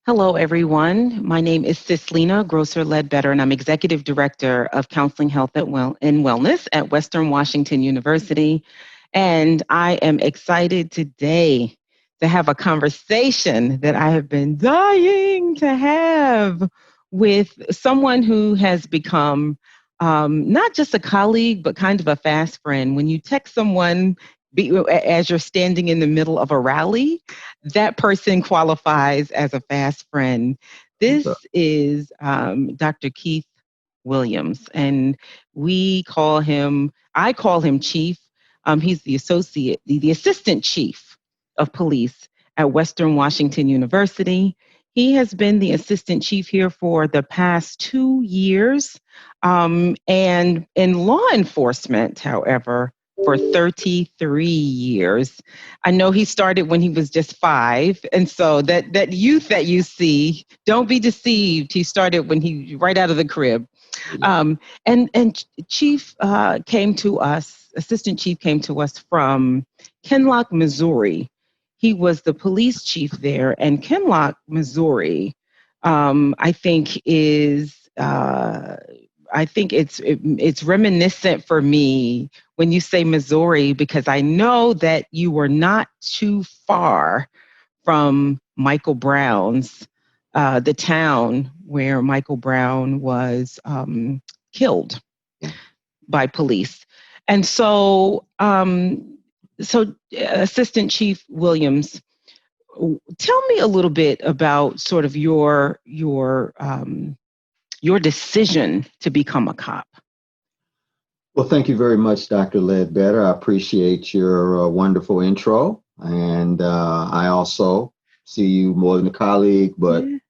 Hello, everyone. My name is Sis Grosser-Ledbetter, and I'm Executive Director of Counseling, Health, and Wellness at Western Washington University. And I am excited today to have a conversation that I have been dying to have with someone who has become not just a colleague, but kind of a fast friend. When you text someone as you're standing in the middle of a rally, that person qualifies as a fast friend. This is Dr. Keith Williams, and I call him Chief. He's the assistant chief of police at Western Washington University. He has been the assistant chief here for the past 2 years. And in law enforcement, however, for 33 years. I know he started when he was just 5. And so that youth that you see, don't be deceived. He started when he right out of the crib. And Chief came to us, Assistant Chief came to us from Kinloch, Missouri. He was the police chief there. And Kinloch, Missouri, I think it's reminiscent for me when you say Missouri, because I know that you were not too far from Michael Brown's, the town where Michael Brown was killed by police. And so, Assistant Chief Williams, tell me a little bit about sort of your decision to become a cop. Well, thank you very much, Dr. Ledbetter. I appreciate your wonderful intro. And I also see you more than a colleague, but we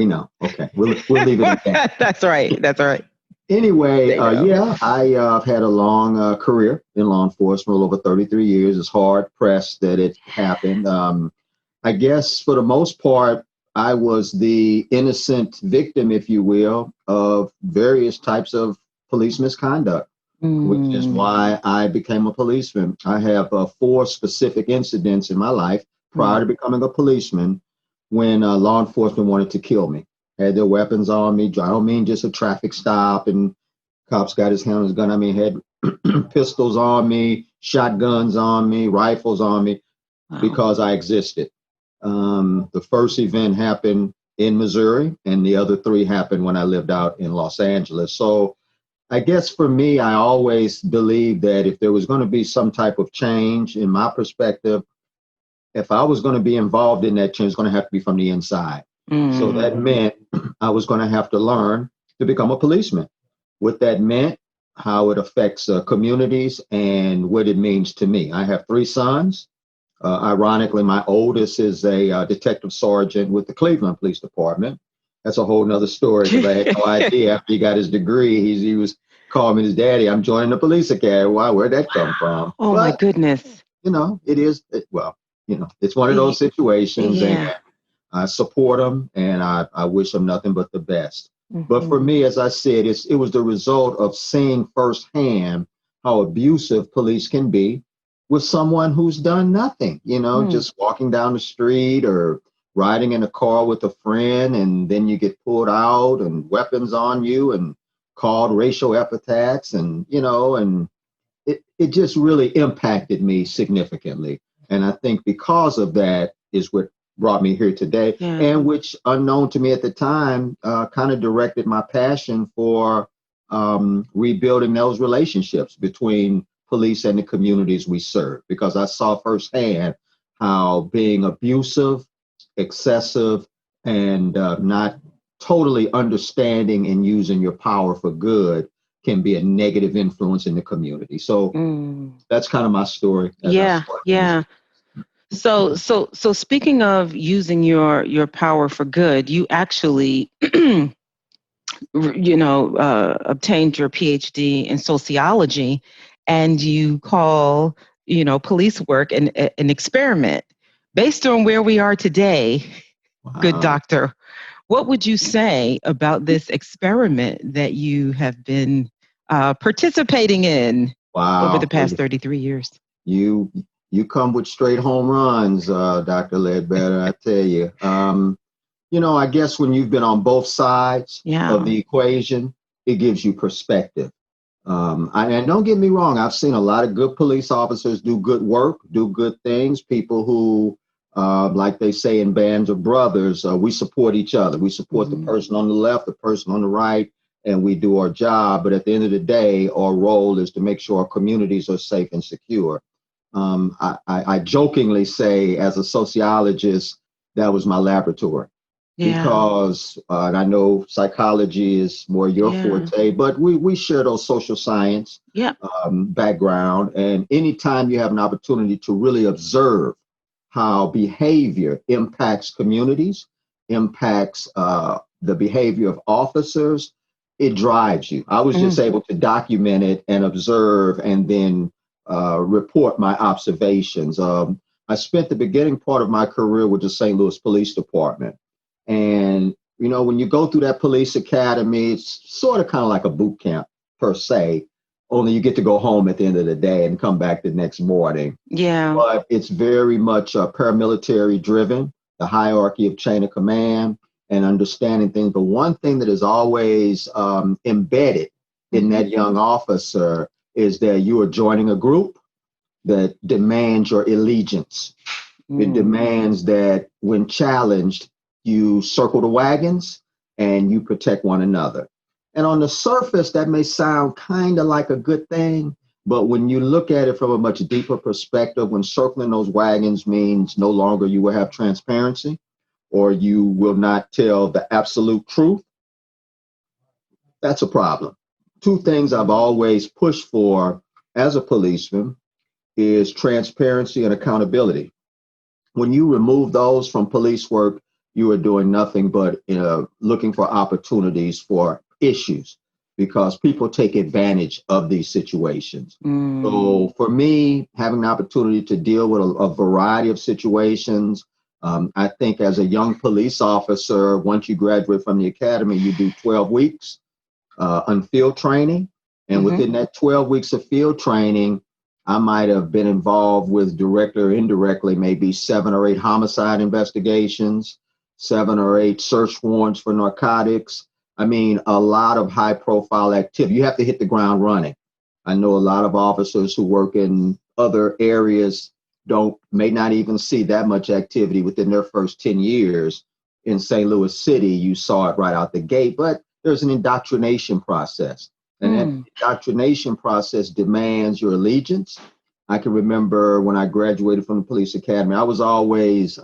know. Okay, we'll leave it at that. That's right. Anyway, I've had a long career in law enforcement, over 33 years. It's hard pressed that it happened. I guess for the most part, I was the innocent victim, if you will, of various types of police misconduct, which is why I became a policeman. I have 4 specific incidents in my life prior to becoming a policeman when law enforcement wanted to kill me. Had their weapons on me. I don't mean just a traffic stop and cops got his hand on his gun. I mean, had pistols on me, shotguns on me, rifles on me, because I existed. The first event happened in Missouri, and the other 3 happened when I lived out in Los Angeles. So I guess for me, I always believed that if there was going to be some type of change in my perspective, if I was going to be involved in that change, it's going to have to be from the inside. So that meant I was going to have to learn to become a policeman. What that meant, how it affects communities, and what it means to me. I have 3 sons. Ironically, my oldest is a detective sergeant with the Cleveland Police Department. That's a whole nother story, because I had no idea after he got his degree. He was calling me his daddy. I'm joining the police academy. Wow, where'd that come from? Oh, my goodness. It is, it's one of those situations, and I support them, and I wish them nothing but the best. But for me, as I said, it was the result of seeing firsthand how abusive police can be with someone who's done nothing, just walking down the street or riding in a car with a friend, and then you get pulled out and weapons on you and called racial epithets, and it just kind of impacted me significantly. And I think because of that is what brought me here today, and which, unknown to me at the time, kind of directed my passion for rebuilding those relationships between police and the communities we serve, because I saw firsthand how being abusive, excessive, and not totally understanding and using your power for good can be a negative influence in the community. So that's kind of my story. So speaking of using your power for good, you actually obtained your PhD in sociology, and you call police work an experiment. Based on where we are today, good doctor, what would you say about this experiment that you have been participating in over the past 33 years? You You come with straight home runs, Dr. Ledbetter, I tell you. I guess when you've been on both sides of Yeah. the equation, it gives you perspective. And don't get me wrong, I've seen a lot of good police officers do good work, do good things. People who, like they say in bands of brothers, we support each other. We support the person on the left, the person on the right, and we do our job. But at the end of the day, our role is to make sure our communities are safe and secure. I jokingly say, as a sociologist, that was my laboratory Yeah. because and I know psychology is more your Yeah. forte, but we share those social science Yep. background. And anytime you have an opportunity to really observe how behavior impacts communities, impacts the behavior of officers, it drives you. I was just Mm. able to document it and observe and then report my observations. I spent the beginning part of my career with the St. Louis Police Department. And, when you go through that police academy, it's sort of kind of like a boot camp per se, only you get to go home at the end of the day and come back the next morning. Yeah. But it's very much paramilitary driven, the hierarchy of chain of command and understanding things. But one thing that is always embedded in that young officer is that you are joining a group that demands your allegiance. It demands that when challenged, you circle the wagons and you protect one another. And on the surface, that may sound kind of like a good thing, but when you look at it from a much deeper perspective, when circling those wagons means no longer you will have transparency or you will not tell the absolute truth, that's a problem. Two things I've always pushed for as a policeman is transparency and accountability. When you remove those from police work, you are doing nothing but looking for opportunities for issues because people take advantage of these situations. So for me, having the opportunity to deal with a variety of situations, I think as a young police officer, once you graduate from the academy, you do 12 weeks on field training. And within that 12 weeks of field training, I might have been involved with directly or indirectly, maybe 7 or 8 homicide investigations, 7 or 8 search warrants for narcotics. I mean, a lot of high profile activity. You have to hit the ground running. I know a lot of officers who work in other areas may not even see that much activity within their first 10 years. In St. Louis City, you saw it right out the gate, but there's an indoctrination process. And that indoctrination process demands your allegiance. I can remember when I graduated from the police academy, I was always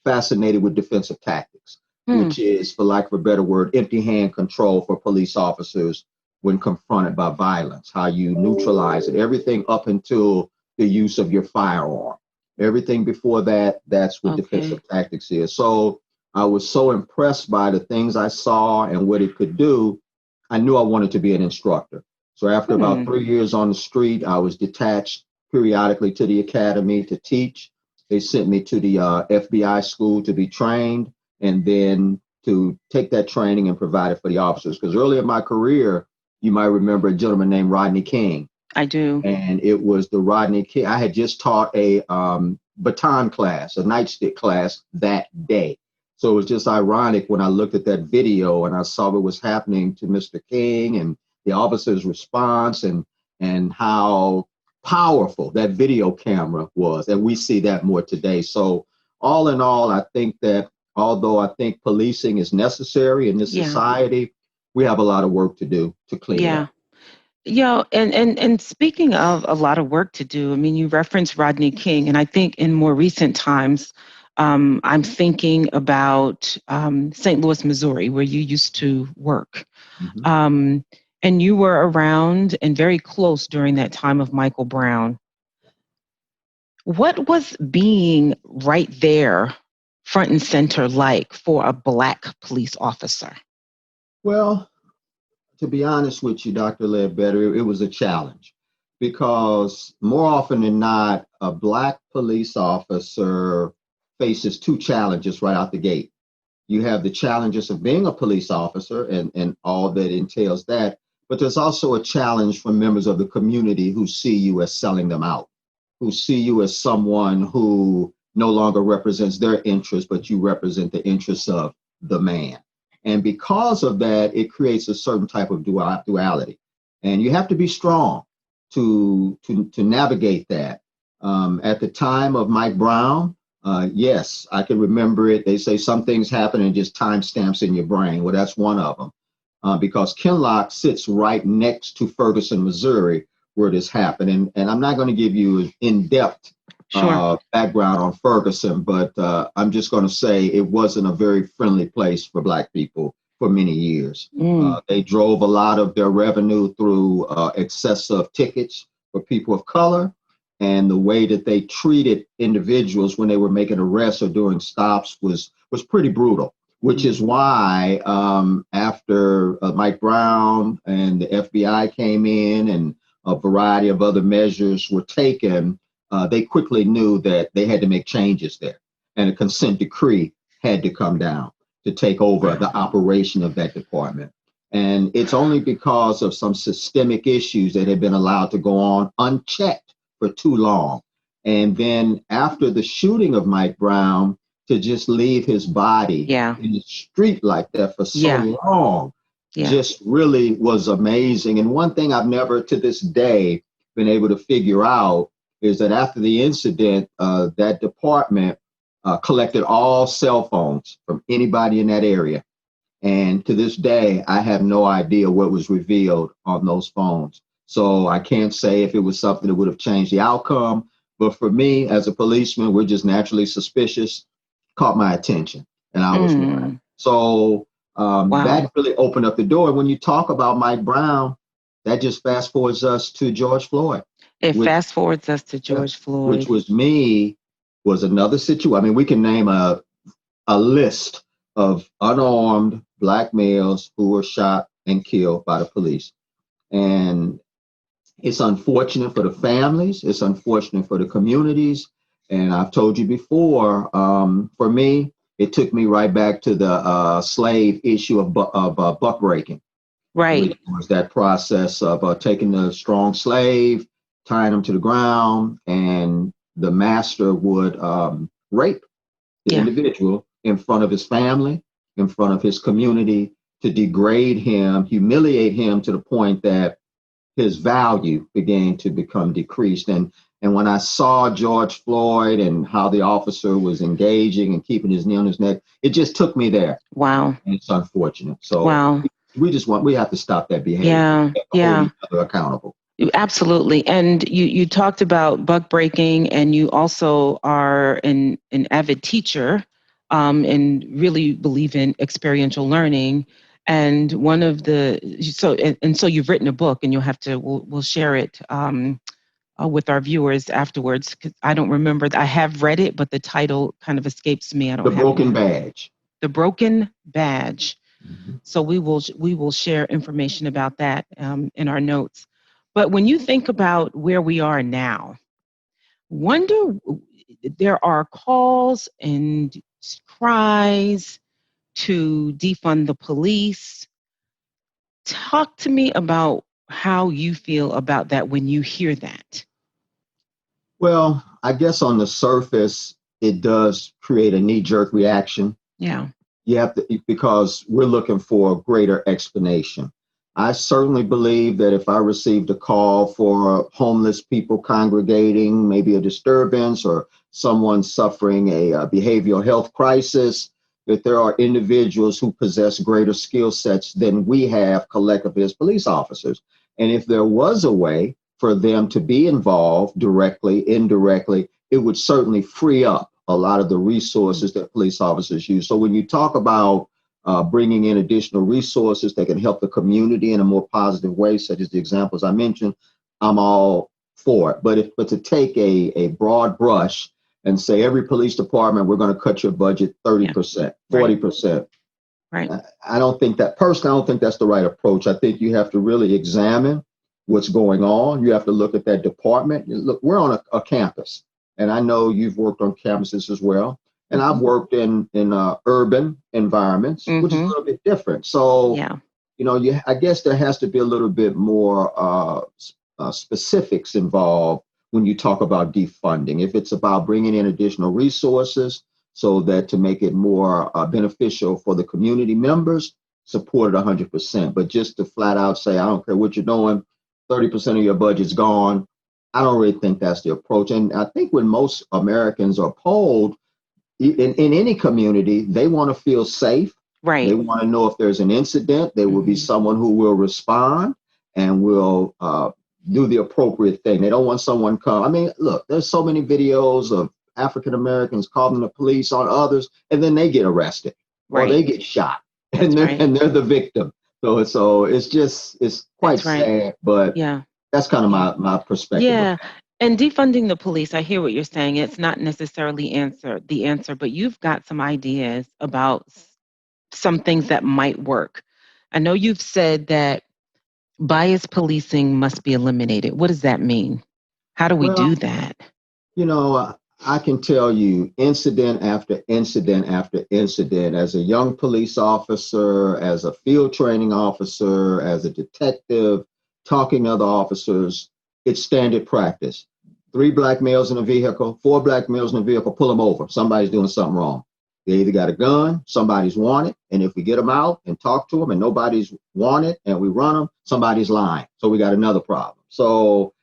fascinated with defensive tactics, which is, for lack of a better word, empty hand control for police officers when confronted by violence, how you neutralize it, everything up until the use of your firearm. Everything before that, that's what defensive tactics is. So I was so impressed by the things I saw and what it could do. I knew I wanted to be an instructor. So after about 3 years on the street, I was detached periodically to the academy to teach. They sent me to the FBI school to be trained and then to take that training and provide it for the officers. Because early in my career, you might remember a gentleman named Rodney King. I do. And it was the Rodney King. I had just taught a baton class, a nightstick class that day. So it was just ironic when I looked at that video and I saw what was happening to Mr. King and the officer's response and how powerful that video camera was. And we see that more today. So all in all, I think that although I think policing is necessary in this society, we have a lot of work to do to clean it up. Yeah, and speaking of a lot of work to do, I mean, you referenced Rodney King, and I think in more recent times, I'm thinking about St. Louis, Missouri, where you used to work. And you were around and very close during that time of Michael Brown. What was being right there, front and center, like for a Black police officer? Well, to be honest with you, Dr. Ledbetter, it was a challenge because more often than not, a Black police officer faces two challenges right out the gate. You have the challenges of being a police officer and all that entails that, but there's also a challenge from members of the community who see you as selling them out. who see you as someone who no longer represents their interests, but you represent the interests of the man. And because of that, it creates a certain type of duality. And you have to be strong to navigate that. At the time of Mike Brown, yes, I can remember it. They say some things happen and just timestamps in your brain. Well, that's one of them. Because Kinloch sits right next to Ferguson, Missouri, where this happened. And I'm not going to give you an in-depth background on Ferguson, but I'm just going to say it wasn't a very friendly place for Black people for many years. They drove a lot of their revenue through excessive tickets for people of color, and the way that they treated individuals when they were making arrests or doing stops was pretty brutal, which is why after Mike Brown and the FBI came in and a variety of other measures were taken, they quickly knew that they had to make changes there, and a consent decree had to come down to take over the operation of that department. And it's only because of some systemic issues that had been allowed to go on unchecked for too long. And then after the shooting of Mike Brown, to just leave his body in the street like that for so long just really was amazing. And one thing I've never to this day been able to figure out is that after the incident, that department collected all cell phones from anybody in that area. And to this day, I have no idea what was revealed on those phones. So I can't say if it was something that would have changed the outcome. But for me, as a policeman, we're just naturally suspicious. Caught my attention, and I was one. So that really opened up the door. And when you talk about Mike Brown, that just fast forwards us to George Floyd. Fast forwards us to George Floyd. Which was another situation. I mean, we can name a list of unarmed Black males who were shot and killed by the police. And it's unfortunate for the families. It's unfortunate for the communities. And I've told you before, for me, it took me right back to the slave issue of buck breaking. Right. Which was that process of taking the strong slave, tying him to the ground, and the master would rape the individual in front of his family, in front of his community, to degrade him, humiliate him to the point that his value began to become decreased. And when I saw George Floyd and how the officer was engaging and keeping his knee on his neck, it just took me there. Wow. And it's unfortunate. So we have to stop that behavior. Yeah. Hold each other accountable. Absolutely. And you talked about buck breaking, and you also are an avid teacher and really believe in experiential learning. And one of so you've written a book, and we'll share it with our viewers afterwards, because I don't remember. I have read it, but the title kind of escapes me. The Broken Badge. The Broken Badge. Mm-hmm. So we will share information about that in our notes. But when you think about where we are now, there are calls and cries to defund the police. Talk to me about how you feel about that when you hear that. Well, I guess on the surface, it does create a knee-jerk reaction. Yeah. You have to, because we're looking for a greater explanation. I certainly believe that if I received a call for homeless people congregating, maybe a disturbance or someone suffering a behavioral health crisis, that there are individuals who possess greater skill sets than we have collectively as police officers. And if there was a way for them to be involved directly, indirectly, it would certainly free up a lot of the resources that police officers use. So when you talk about bringing in additional resources that can help the community in a more positive way, such as the examples I mentioned, I'm all for it. But to take a broad brush and say every police department, we're going to cut your budget 30%, 40%. Right. I don't think that's the right approach. I think you have to really examine what's going on. You have to look at that department. Look, we're on a campus, and I know you've worked on campuses as well. And I've worked in urban environments, which is a little bit different. So, I guess there has to be a little bit more specifics involved when you talk about defunding. If it's about bringing in additional resources so that to make it more beneficial for the community members, support it 100%. But just to flat out say, I don't care what you're doing, 30% of your budget's gone. I don't really think that's the approach. And I think when most Americans are polled, in any community, they want to feel safe. Right. They want to know if there's an incident, there will be someone who will respond and will do the appropriate thing. They don't want someone come. I mean, look, there's so many videos of African Americans calling the police on others, and then they get arrested or they get shot, and they're the victim. So it's quite sad, but that's kind of my perspective. Yeah. And defunding the police, I hear what you're saying. It's not necessarily the answer, but you've got some ideas about some things that might work. I know you've said that bias policing must be eliminated. What does that mean? How do we do that? You know, I can tell you incident after incident after incident, as a young police officer, as a field training officer, as a detective, talking to other officers, it's standard practice. 3 black males in a vehicle, 4 black males in a vehicle, pull them over. Somebody's doing something wrong. They either got a gun, somebody's wanted, and if we get them out and talk to them and nobody's wanted and we run them, somebody's lying. So we got another problem. So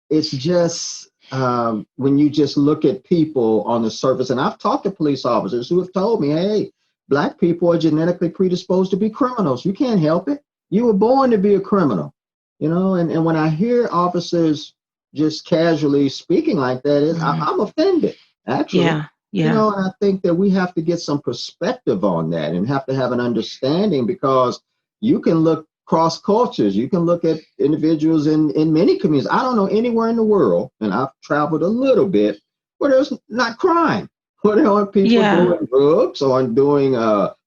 it's just when you just look at people on the surface, and I've talked to police officers who have told me, hey, black people are genetically predisposed to be criminals. You can't help it. You were born to be a criminal, you know, and when I hear officers just casually speaking like that, I'm offended, actually. Yeah. You know, and I think that we have to get some perspective on that and have to have an understanding, because you can look cross cultures. You can look at individuals in many communities. I don't know anywhere in the world, and I've traveled a little bit, where there's not crime, where there aren't people doing drugs or doing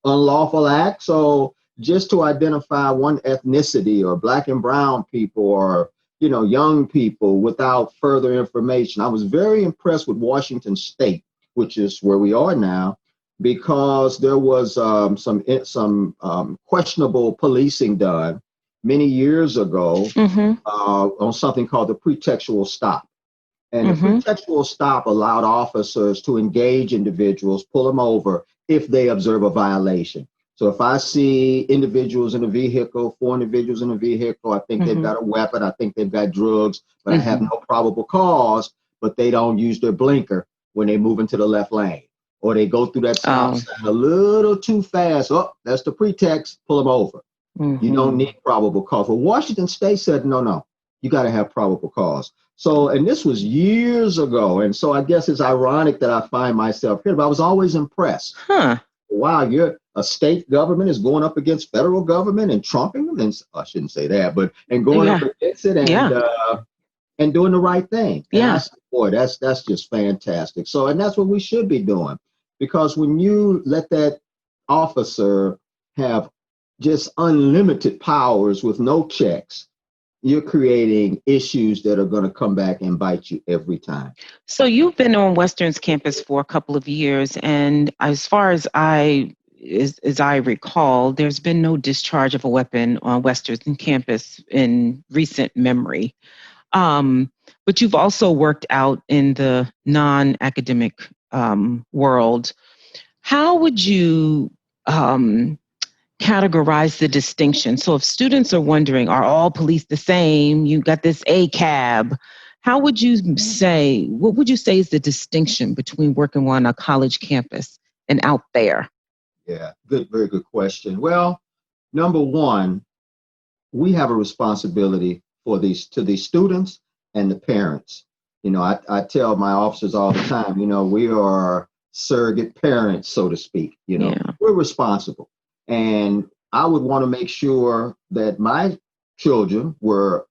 unlawful acts. So just to identify one ethnicity or black and brown people or, you know, young people without further information. I was very impressed with Washington State, which is where we are now, because there was some questionable policing done many years ago on something called the pretextual stop. And the pretextual stop allowed officers to engage individuals, pull them over if they observe a violation. So if I see individuals in a vehicle, 4 individuals in a vehicle, I think they've got a weapon, I think they've got drugs, but I have no probable cause, but they don't use their blinker when they move into the left lane, or they go through that stop sign a little too fast. Oh, that's the pretext, pull them over. You don't need probable cause. Well, Washington State said, no, you got to have probable cause. So, and this was years ago. And so I guess it's ironic that I find myself here, but I was always impressed. Wow, you're a state government is going up against federal government and trumping them. And I shouldn't say that, but and going up against it and doing the right thing. And I said, boy, that's just fantastic. So, and that's what we should be doing, because when you let that officer have just unlimited powers with no checks, you're creating issues that are going to come back and bite you every time. So you've been on Western's campus for a couple of years, and as far as I recall, there's been no discharge of a weapon on Western's campus in recent memory. But you've also worked out in the non-academic world. How would you categorize the distinction? So if students are wondering, are all police the same? You got this ACAB. How would you say, what would you say is the distinction between working on a college campus and out there? Yeah, very good question. Well, number one, we have a responsibility to these students and the parents. You know, I tell my officers all the time, you know, we are surrogate parents, so to speak. You know, we're responsible. And I would want to make sure that my children were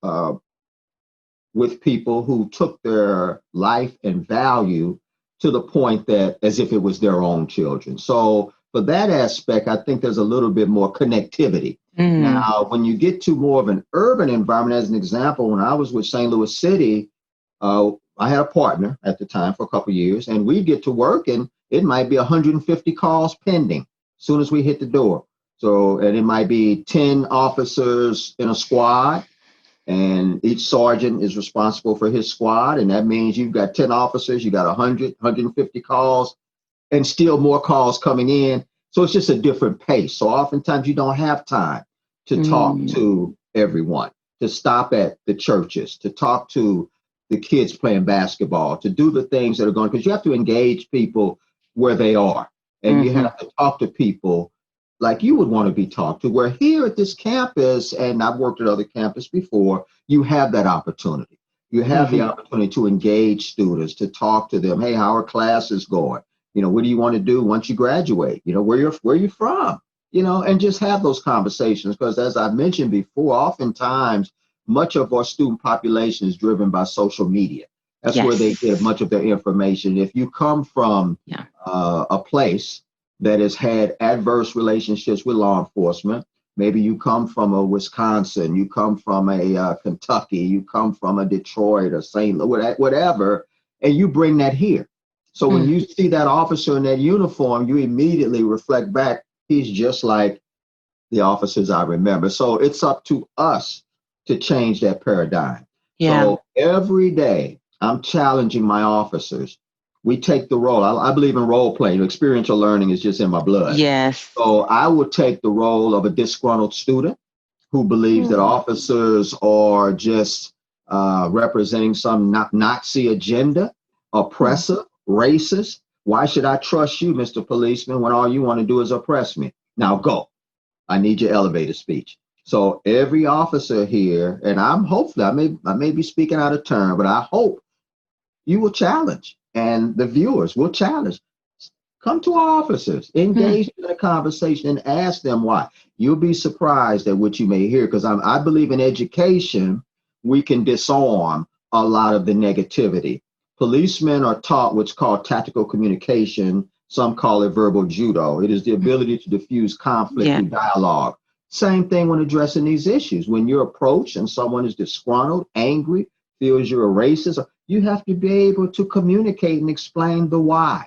with people who took their life and value to the point that as if it was their own children. So for that aspect, I think there's a little bit more connectivity. Now, when you get to more of an urban environment, as an example, when I was with St. Louis City, I had a partner at the time for a couple of years, and we'd get to work and it might be 150 calls pending as soon as we hit the door. So, and it might be 10 officers in a squad, And each sergeant is responsible for his squad. And that means you've got 10 officers, you got 100, 150 calls, and still more calls coming in. So it's just a different pace. So oftentimes you don't have time to talk to everyone, to stop at the churches, to talk to the kids playing basketball, to do the things that are going, because you have to engage people where they are. And you have to talk to people like you would want to be talked to. Where here at this campus, and I've worked at other campuses before, you have that opportunity. You have the opportunity to engage students, to talk to them. Hey, how are classes going? What do you want to do once you graduate? Where you're from? And just have those conversations. Because as I've mentioned before, oftentimes much of our student population is driven by social media. That's where they get much of their information. If you come from a place that has had adverse relationships with law enforcement, maybe you come from a Wisconsin, you come from a Kentucky, you come from a Detroit or St. Louis, whatever, and you bring that here. So when you see that officer in that uniform, you immediately reflect back, he's just like the officers I remember. So it's up to us to change that paradigm. Yeah. So every day I'm challenging my officers. We take the role. I believe in role playing. Experiential learning is just in my blood. Yes. So I would take the role of a disgruntled student who believes that officers are just representing some Nazi agenda, oppressive, racist. Why should I trust you, Mr. Policeman, when all you want to do is oppress me? Now go. I need your elevator speech. So every officer here, and I'm hopefully, I may be speaking out of turn, but I hope you will challenge, and the viewers will challenge. Come to our officers, engage in a conversation, and ask them why. You'll be surprised at what you may hear, because I believe in education, we can disarm a lot of the negativity. Policemen are taught what's called tactical communication. Some call it verbal judo. It is the ability to diffuse conflict through dialogue. Same thing when addressing these issues. When you're approached and someone is disgruntled, angry, feels you're a racist, you have to be able to communicate and explain the why.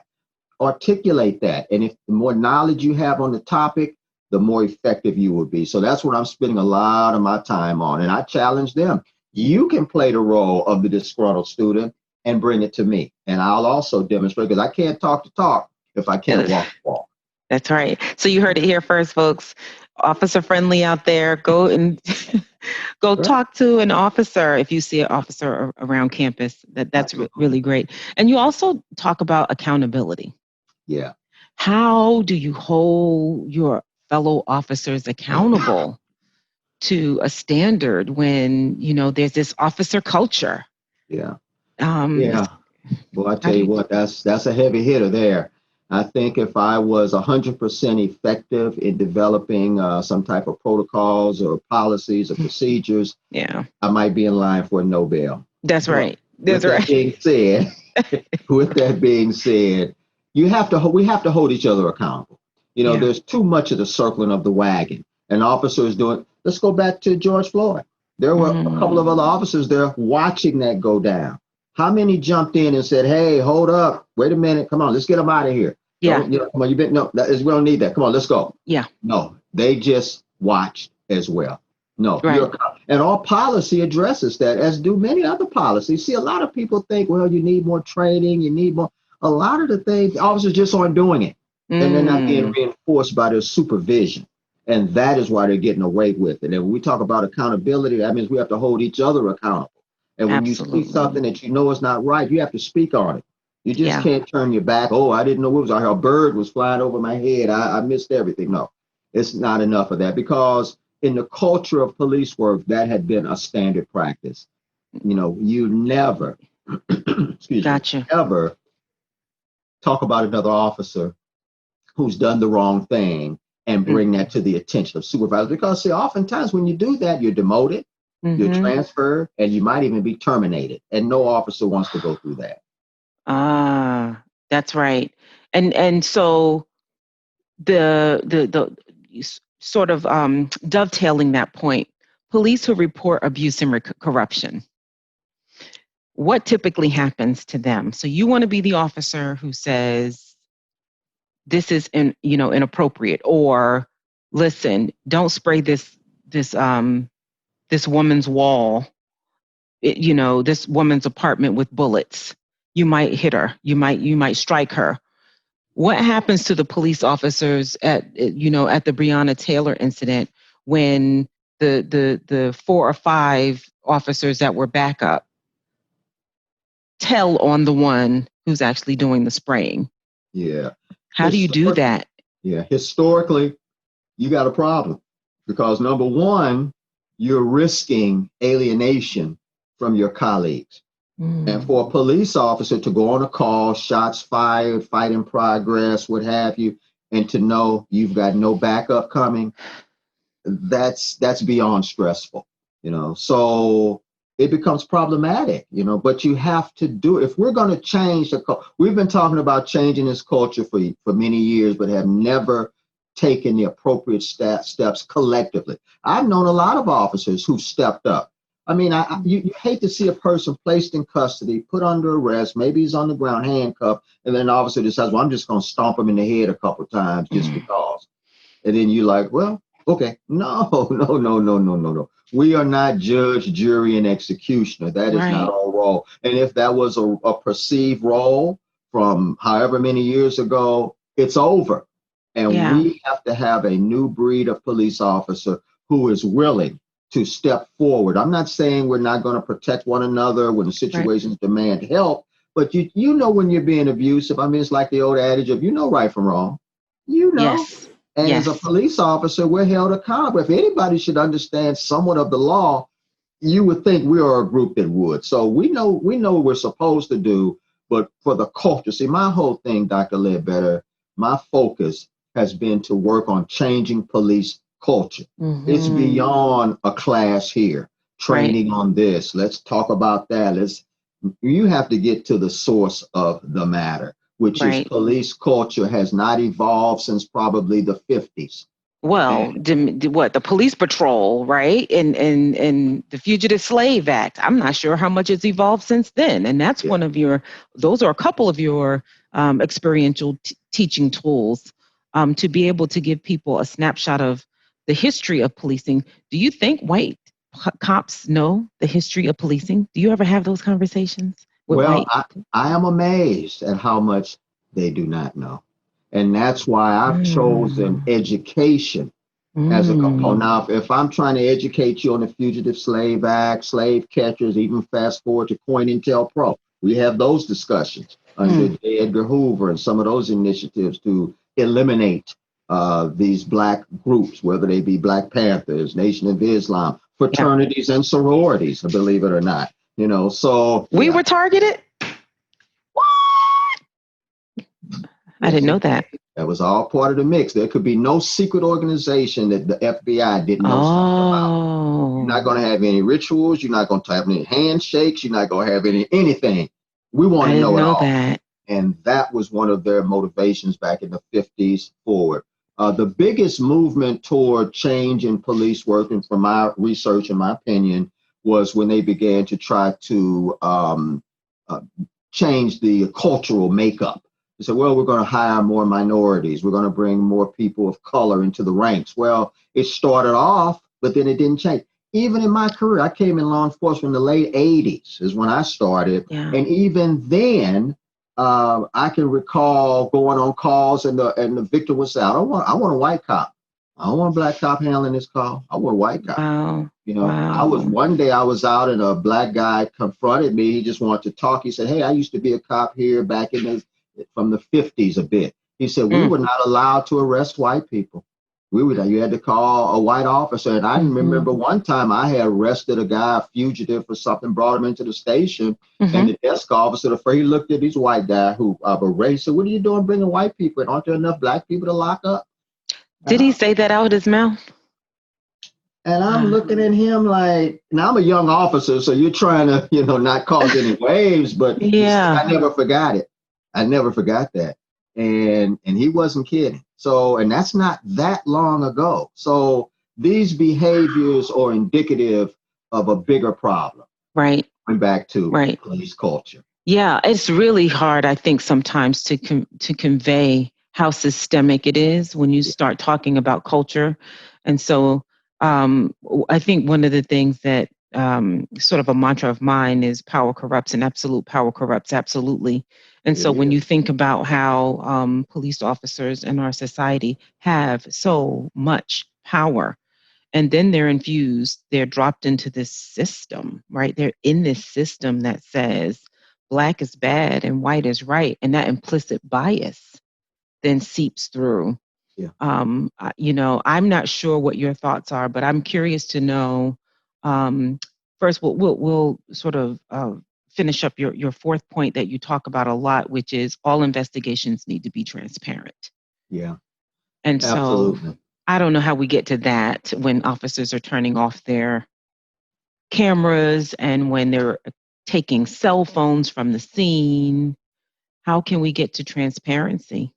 Articulate that. And if the more knowledge you have on the topic, the more effective you will be. So that's what I'm spending a lot of my time on. And I challenge them. You can play the role of the disgruntled student and bring it to me. And I'll also demonstrate, because I can't talk the talk if I can't walk the walk. That's right. So you heard it here first, folks. Officer friendly out there. Go and go talk to an officer if you see an officer around campus. That's really great. And you also talk about accountability. Yeah. How do you hold your fellow officers accountable to a standard when, there's this officer culture? Yeah. Well, I tell you what, that's a heavy hitter there. I think if I was 100% effective in developing some type of protocols or policies or procedures, I might be in line for a Nobel. That's right. That's right. With that being said, we have to hold each other accountable. There's too much of the circling of the wagon. An officer is doing. Let's go back to George Floyd. There were a couple of other officers there watching that go down. How many jumped in and said, "Hey, hold up, wait a minute, come on, let's get them out of here"? Yeah. Come on, we don't need that. Come on, let's go. Yeah. No, they just watched as well. No, and our policy addresses that, as do many other policies. See, a lot of people think, well, you need more training, you need more. A lot of the things, officers just aren't doing it, and they're not being reinforced by their supervision, and that is why they're getting away with it. And when we talk about accountability, that means we have to hold each other accountable. And when you see something that you know is not right, you have to speak on it. You just can't turn your back. Oh, I didn't know what was out here. A bird was flying over my head. I missed everything. No, it's not enough of that, because in the culture of police work, that had been a standard practice. You never, ever talk about another officer who's done the wrong thing and bring that to the attention of supervisors. Because see, oftentimes when you do that, you're demoted, you're transferred, and you might even be terminated. And no officer wants to go through that. That's right. And so the sort of dovetailing that point, police who report abuse and corruption, what typically happens to them? So you want to be the officer who says, this is inappropriate, or listen, don't spray this this woman's wall, this woman's apartment with bullets. You might hit her. You might strike her. What happens to the police officers at the Breonna Taylor incident when the 4 or 5 officers that were backup tell on the one who's actually doing the spraying? Yeah. How do you do that? Yeah. Historically, you got a problem because number one, you're risking alienation from your colleagues. And for a police officer to go on a call, shots fired, fight in progress, what have you, and to know you've got no backup coming, that's beyond stressful, So it becomes problematic, but you have to do it. If we're going to change we've been talking about changing this culture for many years, but have never taken the appropriate steps collectively. I've known a lot of officers who stepped up. I mean, you hate to see a person placed in custody, put under arrest, maybe he's on the ground handcuffed, and then the officer decides, well, I'm just going to stomp him in the head a couple of times just because. And then you're like, well, okay, no. We are not judge, jury, and executioner. That is not our role. And if that was a perceived role from however many years ago, it's over. And we have to have a new breed of police officer who is willing to step forward. I'm not saying we're not going to protect one another when the situations demand help, but you know when you're being abusive. I mean, it's like the old adage of right from wrong. Yes. And as a police officer, we're held accountable. If anybody should understand somewhat of the law, you would think we are a group that would. So we know what we're supposed to do, but for the culture, see, my whole thing, Dr. Ledbetter, my focus has been to work on changing police culture. It's beyond a class here, training on this. Let's talk about that. You have to get to the source of the matter, which is police culture has not evolved since probably the 50s. Well, the police patrol, right? And the Fugitive Slave Act. I'm not sure how much it's evolved since then. And that's those are a couple of your experiential teaching tools to be able to give people a snapshot of the history of policing. Do you think white cops know the history of policing? Do you ever have those conversations with white? I am amazed at how much they do not know. And that's why I've chosen education as a component. Now, if I'm trying to educate you on the Fugitive Slave Act, slave catchers, even fast forward to COINTELPRO, we have those discussions under J. Edgar Hoover and some of those initiatives to eliminate these Black groups, whether they be Black Panthers, Nation of Islam, fraternities and sororities, believe it or not. So we were targeted. What? I didn't know that. That was all part of the mix. There could be no secret organization that the FBI didn't know something about. You're not going to have any rituals. You're not going to have any handshakes. You're not going to have anything. We want to know it all. That. And that was one of their motivations back in the 50s forward. The biggest movement toward change in police work, and from my research and my opinion, was when they began to try to change the cultural makeup. They said, well, we're going to hire more minorities. We're going to bring more people of color into the ranks. Well, it started off, but then it didn't change. Even in my career, I came in law enforcement in the late 80s is when I started. Yeah. And even then, I can recall going on calls and the victim would say, I want a white cop. I don't want a Black cop handling this call. I want a white cop. Wow. One day I was out and a Black guy confronted me. He just wanted to talk. He said, hey, I used to be a cop here back from the 50s a bit. He said, we were not allowed to arrest white people. You had to call a white officer. And I remember one time I had arrested a guy, a fugitive for something, brought him into the station. And the desk officer, he looked at this white guy who of a race. Said, what are you doing bringing white people in? Aren't there enough Black people to lock up? Did he say that out of his mouth? And I'm looking at him like, now I'm a young officer, so you're trying to, not cause any waves, but I never forgot it. I never forgot that. And he wasn't kidding. So, and that's not that long ago. So these behaviors are indicative of a bigger problem. Right. Going back to police culture. Yeah, it's really hard, I think, sometimes to convey how systemic it is when you start talking about culture. And so I think one of the things that sort of a mantra of mine is power corrupts and absolute power corrupts absolutely. And so when you think about how police officers in our society have so much power, and then they're infused, they're dropped into this system, right? They're in this system that says black is bad and white is right. And that implicit bias then seeps through. Yeah. I'm not sure what your thoughts are, but I'm curious to know. First, we'll sort of finish up your fourth point that you talk about a lot, which is all investigations need to be transparent. Yeah. And absolutely. So I don't know how we get to that when officers are turning off their cameras and when they're taking cell phones from the scene. How can we get to transparency?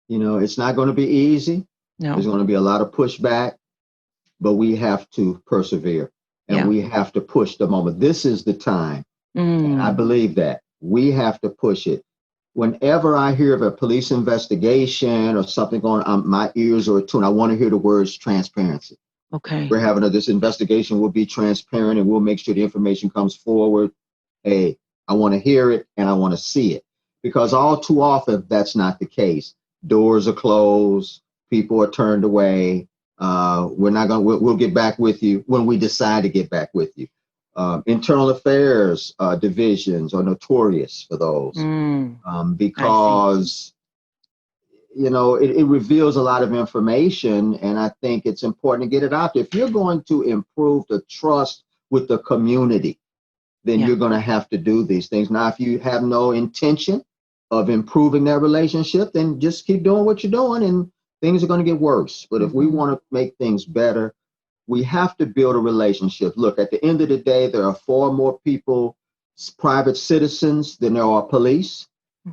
It's not going to be easy. No. There's going to be a lot of pushback, but we have to persevere and we have to push the moment. This is the time. And I believe that we have to push it. Whenever I hear of a police investigation or something going on, my ears are attuned. I want to hear the words transparency. Okay. We're having this investigation. We'll be transparent and we'll make sure the information comes forward. Hey, I want to hear it and I want to see it, because all too often that's not the case. Doors are closed. People are turned away. We're not going to, we'll get back with you when we decide to get back with you. Internal affairs divisions are notorious for those because, it reveals a lot of information. And I think it's important to get it out there. If you're going to improve the trust with the community, then you're going to have to do these things. Now, if you have no intention of improving that relationship, then just keep doing what you're doing and things are going to get worse. But if we want to make things better, we have to build a relationship. Look, at the end of the day, there are far more people, private citizens, than there are police.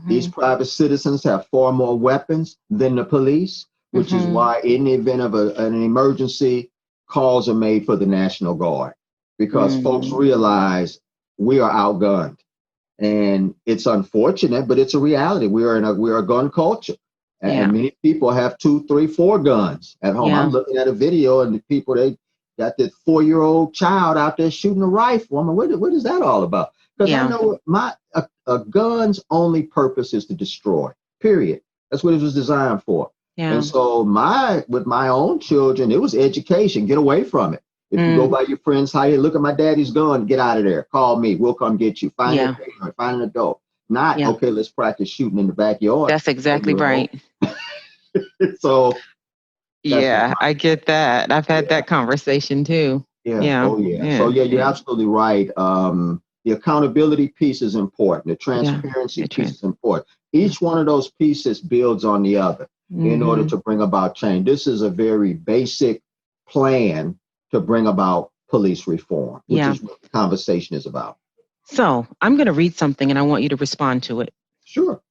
These private citizens have far more weapons than the police, which is why in the event of an emergency, calls are made for the National Guard, because folks realize we are outgunned. And it's unfortunate, but it's a reality. We're a gun culture. And many people have 2, 3, 4 guns at home. I'm looking at a video and the people, they got this 4-year-old child out there shooting a rifle. I mean, what is that all about? Because I know a gun's only purpose is to destroy, period. That's what it was designed for. And so with my own children, it was education. Get away from it. If you go by your friend's house, look at my daddy's gun, get out of there. Call me. We'll come get you. Find a parent, find an adult. Not, okay, let's practice shooting in the backyard. That's exactly right. So I get that. I've had that conversation too. Oh yeah. So you're absolutely right. The accountability piece is important. The transparency piece is important. Each one of those pieces builds on the other in order to bring about change. This is a very basic plan to bring about police reform, which is what the conversation is about. So I'm going to read something and I want you to respond to it. Sure.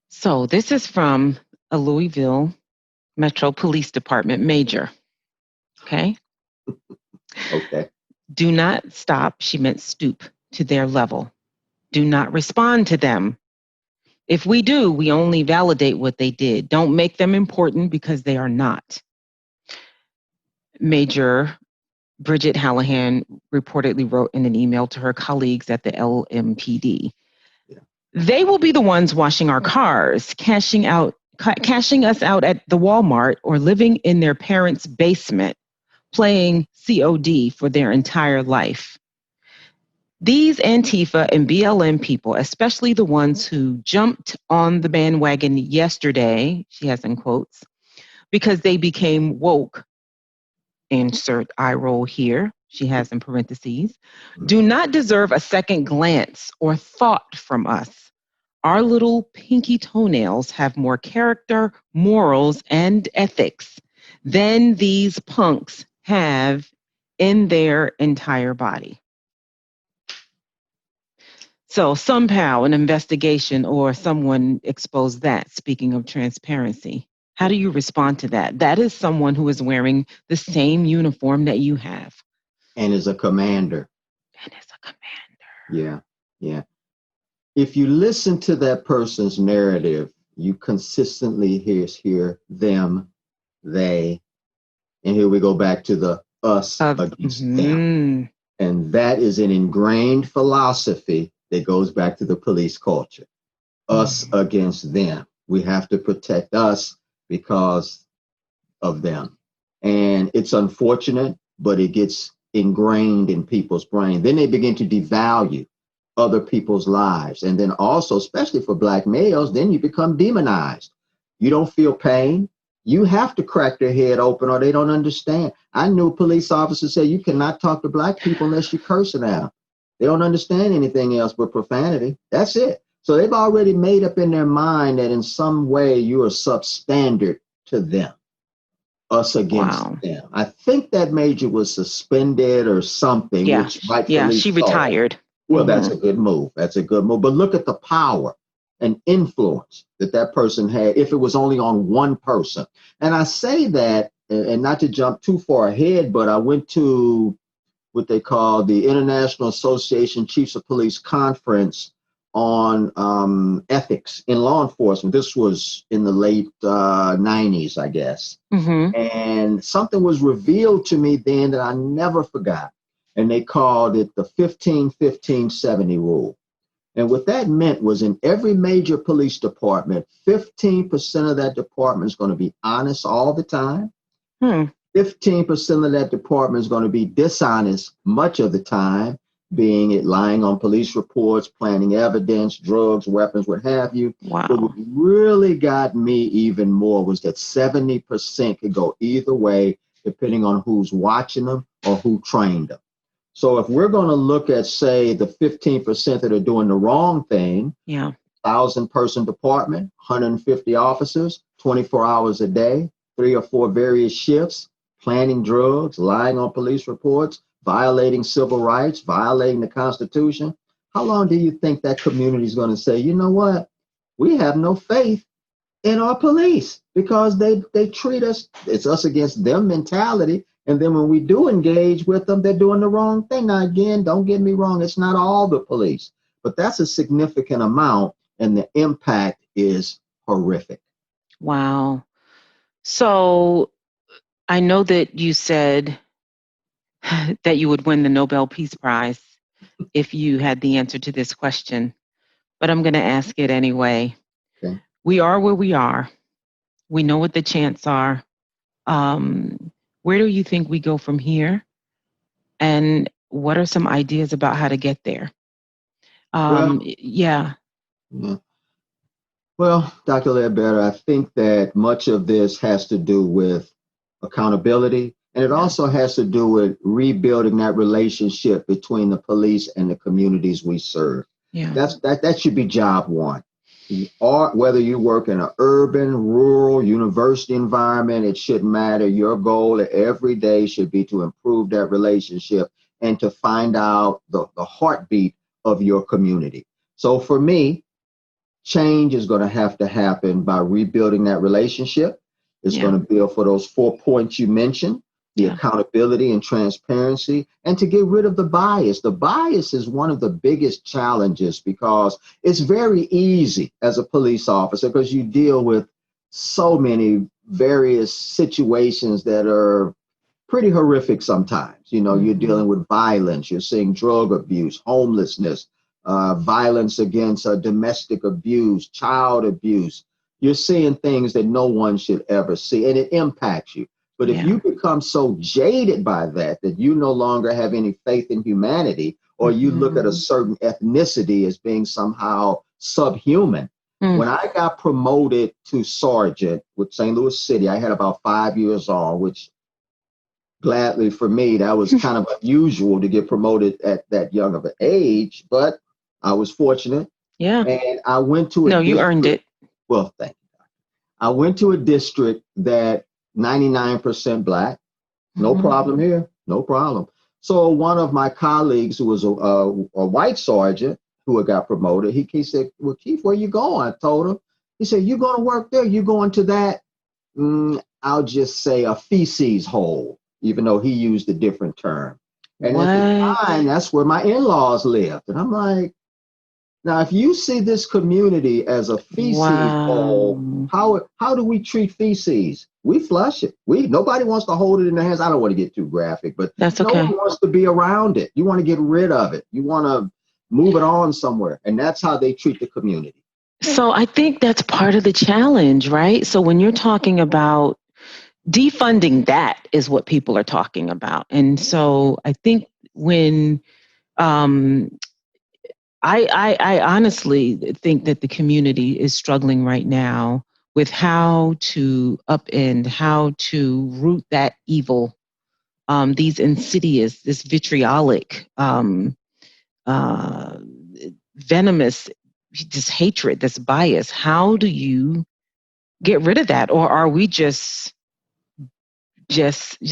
So this is from a Louisville Metro Police Department major. Okay. Okay. Do not stop, she meant stoop to their level. Do not respond to them. If we do, we only validate what they did. Don't make them important because they are not. Major Bridget Hallahan reportedly wrote in an email to her colleagues at the LMPD. They will be the ones washing our cars, cashing us out at the Walmart, or living in their parents' basement, playing COD for their entire life. These Antifa and BLM people, especially the ones who jumped on the bandwagon yesterday, she has in quotes, because they became woke, insert eye roll here, she has in parentheses, do not deserve a second glance or thought from us. Our little pinky toenails have more character, morals, and ethics than these punks have in their entire body. So somehow an investigation or someone exposed that, speaking of transparency. How do you respond to that? That is someone who is wearing the same uniform that you have. And is a commander. Yeah. If you listen to that person's narrative, you consistently hear them, they, And here we go back to the us against them. And that is an ingrained philosophy that goes back to the police culture. Us against them. We have to protect us because of them. And it's unfortunate, but it gets ingrained in people's brain. Then they begin to devalue other people's lives. And then also, especially for Black males, then you become demonized. You don't feel pain. You have to crack their head open or they don't understand. I knew police officers say you cannot talk to Black people unless you're cursing at them. They don't understand anything else but profanity. That's it. So they've already made up in their mind that in some way you are substandard to them, us against them. I think that major was suspended or something, which rightfully she so. Retired. Well, that's a good move. That's a good move. But look at the power and influence that that person had if it was only on one person. And I say that, and not to jump too far ahead, but I went to what they call the International Association Chiefs of Police Conference on ethics in law enforcement. This was in the late 90s, I guess. And something was revealed to me then that I never forgot. And they called it the 15-15-70 rule. And what that meant was in every major police department, 15% of that department is going to be honest all the time. 15% of that department is going to be dishonest much of the time, being it lying on police reports, planting evidence, drugs, weapons, what have you. But what really got me even more was that 70% could go either way, depending on who's watching them or who trained them. So if we're going to look at, say, the 15% that are doing the wrong thing, 1,000-person department, 150 officers, 24 hours a day, 3 or 4 various shifts, planting drugs, lying on police reports, violating civil rights, violating the Constitution. How long do you think that community is going to say, you know what, we have no faith in our police because they treat us, it's us against them mentality. And then when we do engage with them, they're doing the wrong thing. Now, again, don't get me wrong, it's not all the police, but that's a significant amount and the impact is horrific. Wow. So I know that you said that you would win the Nobel Peace Prize if you had the answer to this question, but I'm going to ask it anyway. Okay. We are where we are. We know what the chants are. Where do you think we go from here? And what are some ideas about how to get there? Well, Dr. Ledbetter, I think that much of this has to do with accountability, and it also has to do with rebuilding that relationship between the police and the communities we serve. That should be job one. Or whether you work in an urban, rural, university environment, it shouldn't matter. Your goal every day should be to improve that relationship and to find out the heartbeat of your community. So for me, change is going to have to happen by rebuilding that relationship. It's going to build for those 4 points you mentioned, the accountability and transparency, and to get rid of the bias. The bias is one of the biggest challenges because it's very easy as a police officer because you deal with so many various situations that are pretty horrific sometimes. You know, you're dealing with violence, you're seeing drug abuse, homelessness, violence against domestic abuse, child abuse. You're seeing things that no one should ever see, and it impacts you. But if you become so jaded by that you no longer have any faith in humanity, or you look at a certain ethnicity as being somehow subhuman. When I got promoted to sergeant with St. Louis City, I had about 5 years on, which gladly for me, that was kind of unusual to get promoted at that young of an age, but I was fortunate. And I went to a you earned it. Well, thank you. I went to a district that 99% Black. No problem here. No problem. So one of my colleagues who was a white sergeant who had got promoted, he said, well, Keith, where you going? I told him. He said, you going to work there? You going to that, I'll just say a feces hole, even though he used a different term. And at the time, that's where my in-laws lived. And I'm like, Now, if you see this community as a feces bowl, Wow. how do we treat feces? We flush it. Nobody wants to hold it in their hands. I don't want to get too graphic, but That's no one okay. wants to be around it. You want to get rid of it. You want to move it on somewhere, and that's how they treat the community. So I think that's part of the challenge, right? So when you're talking about defunding, that is what people are talking about. And so I think when um, I honestly think that the community is struggling right now with how to upend, how to root that evil, these insidious, this vitriolic, uh, venomous, this hatred, this bias. How do you get rid of that, or are we just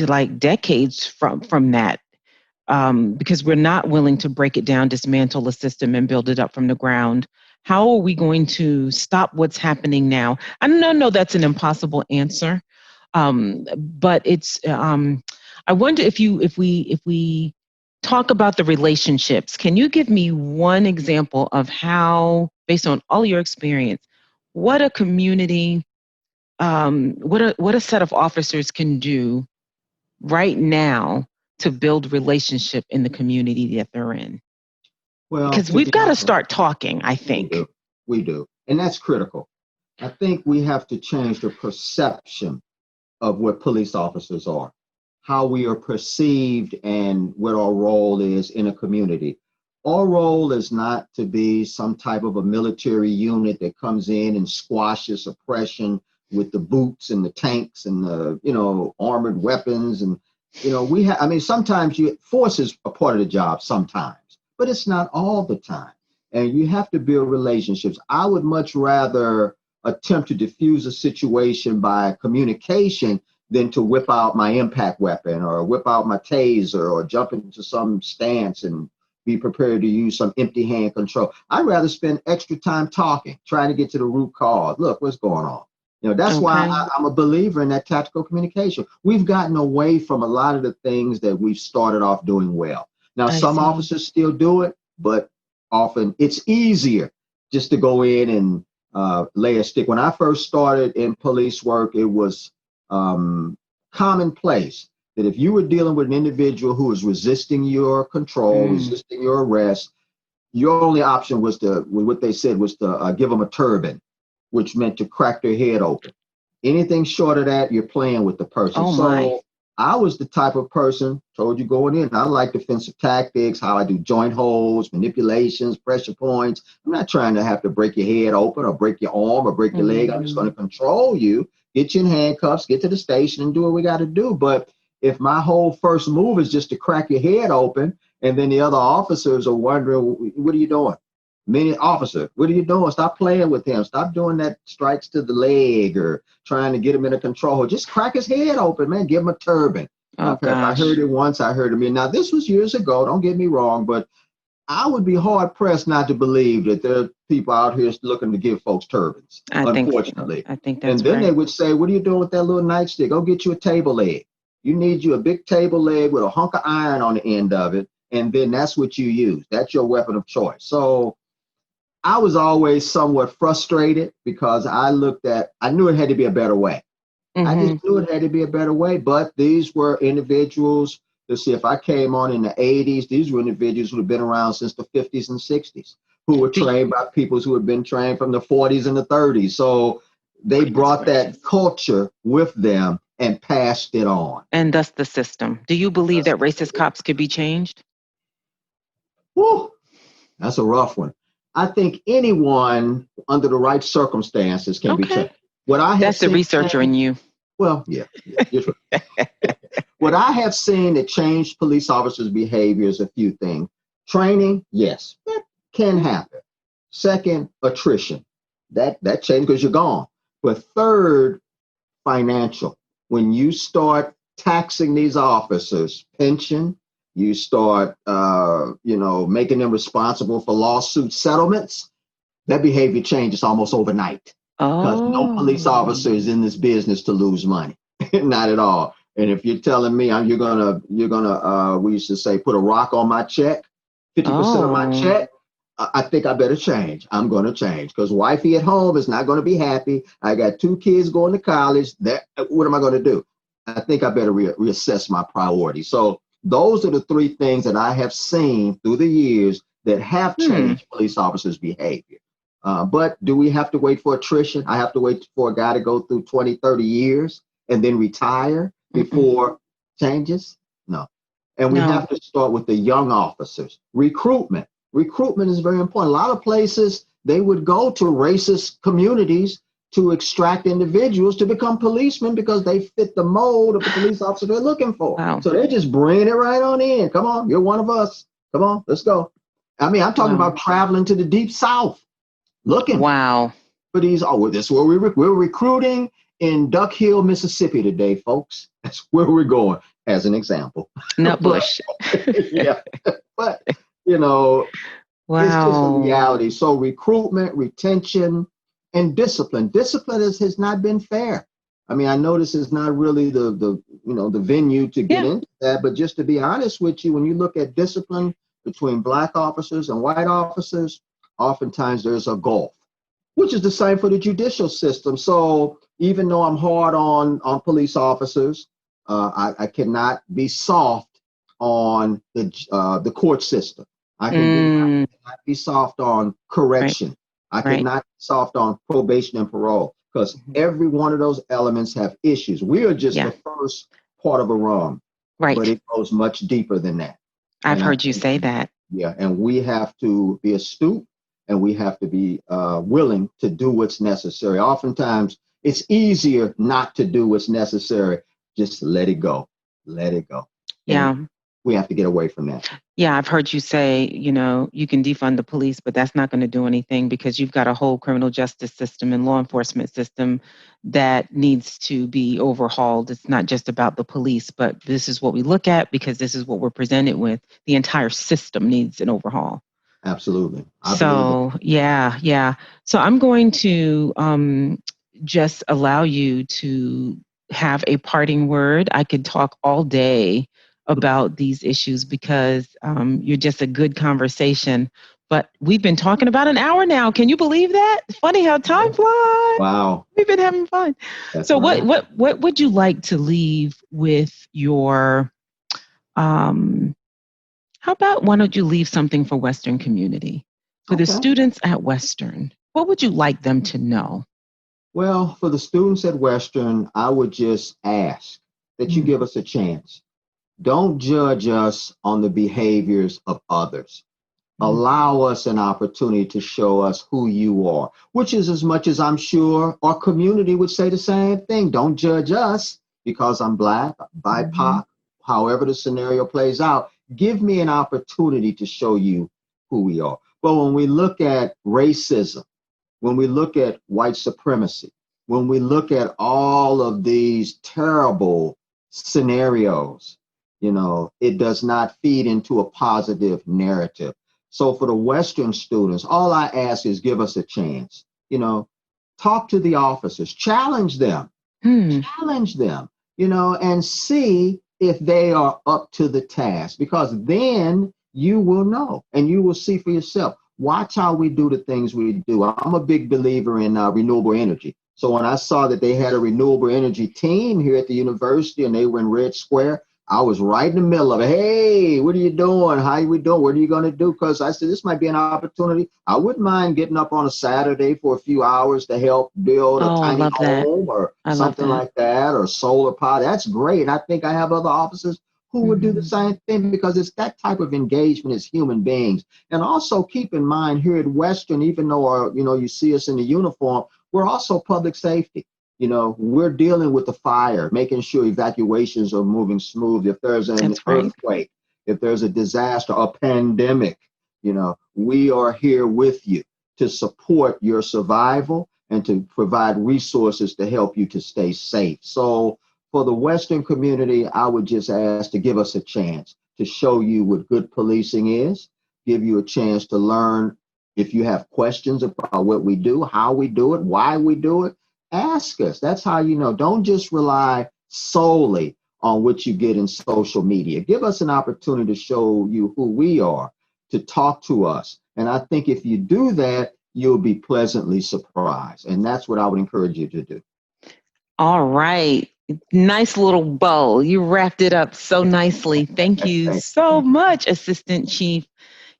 like decades from that? Because we're not willing to break it down, dismantle the system, and build it up from the ground. How are we going to stop what's happening now? I know that's an impossible answer, but it's. I wonder if we talk about the relationships. Can you give me one example of how, based on all your experience, what a community, what a set of officers can do right now to build relationship in the community that they're in? Well, Because to we've be got to honest, start talking, I we think. do. We do. And that's critical. I think we have to change the perception of what police officers are, how we are perceived, and what our role is in a community. Our role is not to be some type of a military unit that comes in and squashes oppression with the boots and the tanks and the, armored weapons. And, I mean, sometimes force is a part of the job sometimes, but it's not all the time. And you have to build relationships. I would much rather attempt to diffuse a situation by communication than to whip out my impact weapon or whip out my taser or jump into some stance and be prepared to use some empty hand control. I'd rather spend extra time talking, trying to get to the root cause. Look, what's going on? That's why Okay. I'm a believer in that tactical communication. We've gotten away from a lot of the things that we've started off doing well. Now, I some see. officers still do it, but often it's easier just to go in and lay a stick. When I first started in police work, it was commonplace that if you were dealing with an individual who was resisting your control, Mm. resisting your arrest, your only option was what they said was to give them a turban, which meant to crack their head open. Anything short of that, you're playing with the person. Oh my. So I was the type of person, told you going in, I like defensive tactics, how I do joint holds, manipulations, pressure points. I'm not trying to have to break your head open or break your arm or break your leg. I'm just going to Mm. control you, get you in handcuffs, get to the station and do what we got to do. But if my whole first move is just to crack your head open, and then the other officers are wondering, what are you doing? Many officer, what are you doing? Stop playing with him. Stop doing that strikes to the leg or trying to get him in a control. Just crack his head open, man. Give him a turban. Oh If I heard gosh. it once, I heard it again. Now, this was years ago. Don't get me wrong, but I would be hard pressed not to believe that there are people out here looking to give folks turbans, I think so. unfortunately. I think And that's then they right. would say, what are you doing with that little nightstick? Go get you a table leg. You need you a big table leg with a hunk of iron on the end of it. And then that's what you use. That's your weapon of choice. So I was always somewhat frustrated because I knew it had to be a better way. I just Mm-hmm. knew it had to be a better way. But these were individuals. Let's see, if I came on in the 80s, these were individuals who had been around since the 50s and 60s, who were Do trained by people who had been trained from the 40s and the 30s. So they Goodness brought that gracious. culture with them and passed it on. And thus the system. Do you believe That's that what they racist did. cops could be changed? Whew, that's a rough one. I think anyone under the right circumstances can be Okay. changed. What I have That's the seen researcher change, in you. well, yeah, you're true. What I have seen that changed police officers' behavior is a few things. Training, yes, that can happen. Second, attrition. That changed because you're gone. But third, financial. When you start taxing these officers, pension, you start making them responsible for lawsuit settlements, that behavior changes almost overnight because no police officer Oh. is in this business to lose money. Not at all. And if you're telling me you're gonna we used to say put a rock on my check, 50% of my Oh. check, I think I better change. I'm going to change because wifey at home is not going to be happy. I got 2 kids going to college. What am I going to do? I think I better reassess my priorities. So those are the 3 things that I have seen through the years that have changed police officers' behavior. But do we have to wait for attrition? I have to wait for a guy to go through 20, 30 years and then retire before changes? No. And we No. have to start with the young officers. Recruitment is very important. A lot of places, they would go to racist communities to extract individuals to become policemen because they fit the mold of the police officer they're looking for. Wow. So they just bring it right on in. Come on, you're one of us. Come on, let's go. I mean, I'm talking about traveling to the deep South, looking for these. Oh, this is where we're recruiting in Duck Hill, Mississippi today, folks. That's where we're going, as an example. Nutbush. Yeah, but you know, it's just a reality. So recruitment, retention, and discipline. Discipline has not been fair. I mean, I know this is not really the venue to get into that, but just to be honest with you, when you look at discipline between Black officers and white officers, oftentimes there's a gulf, which is the same for the judicial system. So even though I'm hard on police officers, I cannot be soft on the court system. I cannot be soft on correction. Right. I cannot be soft on probation and parole because every one of those elements have issues. We are just the first part of a rung, but it goes much deeper than that. I've heard you say that. Yeah, and we have to be astute and we have to be willing to do what's necessary. Oftentimes, it's easier not to do what's necessary. Just let it go. Let it go. Yeah. And we have to get away from that. Yeah, I've heard you say, you can defund the police, but that's not going to do anything because you've got a whole criminal justice system and law enforcement system that needs to be overhauled. It's not just about the police, but this is what we look at because this is what we're presented with. The entire system needs an overhaul. Absolutely. So I'm going to just allow you to have a parting word. I could talk all day about these issues because you're just a good conversation. But we've been talking about an hour now. Can you believe that? Funny how time flies. Wow. We've been having fun. That's so right. what would you like to leave with your how about why don't you leave something for Western community? For the students at Western, what would you like them to know? Well, for the students at Western, I would just ask that you give us a chance. Don't judge us on the behaviors of others. Allow us an opportunity to show us who you are, which is as much as I'm sure our community would say the same thing. Don't judge us because I'm Black, BIPOC, however the scenario plays out. Give me an opportunity to show you who we are. But when we look at racism, when we look at white supremacy, when we look at all of these terrible scenarios, it does not feed into a positive narrative. So for the Western students, all I ask is give us a chance. Talk to the officers, challenge them, and see if they are up to the task, because then you will know and you will see for yourself. Watch how we do the things we do. I'm a big believer in renewable energy. So when I saw that they had a renewable energy team here at the university and they were in Red Square, I was right in the middle of it. Hey, what are you doing? How are we doing? What are you going to do? Because I said, this might be an opportunity. I wouldn't mind getting up on a Saturday for a few hours to help build a tiny home or something like that, or solar power. That's great. And I think I have other officers who would do the same thing, because it's that type of engagement as human beings. And also keep in mind here at Western, even though you see us in the uniform, we're also public safety. We're dealing with the fire, making sure evacuations are moving smooth. If there's an earthquake, if there's a disaster, a pandemic, we are here with you to support your survival and to provide resources to help you to stay safe. So for the Western community, I would just ask to give us a chance to show you what good policing is, give you a chance to learn. If you have questions about what we do, how we do it, why we do it, ask us. That's how don't just rely solely on what you get in social media. Give us an opportunity to show you who we are, to talk to us, And I think if you do that, you'll be pleasantly surprised. And that's what I would encourage you to do. All right. Nice little bow. You wrapped it up so nicely. Thank you so much, Assistant Chief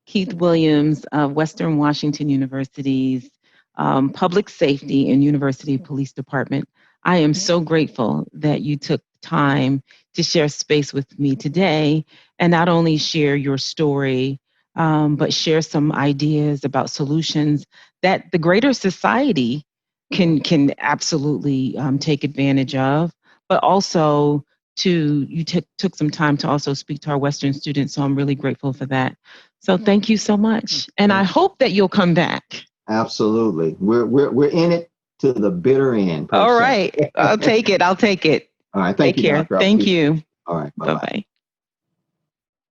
Keith Williams of Western Washington University's Public Safety and University Police Department. I am so grateful that you took time to share space with me today and not only share your story, but share some ideas about solutions that the greater society can absolutely take advantage of, but also you took some time to also speak to our Western students. So I'm really grateful for that. So thank you so much. And I hope that you'll come back. Absolutely. We're in it to the bitter end. All right. I'll take it. All right. Thank you, Take care. Doctor. Thank you. All right. Bye-bye. Bye-bye.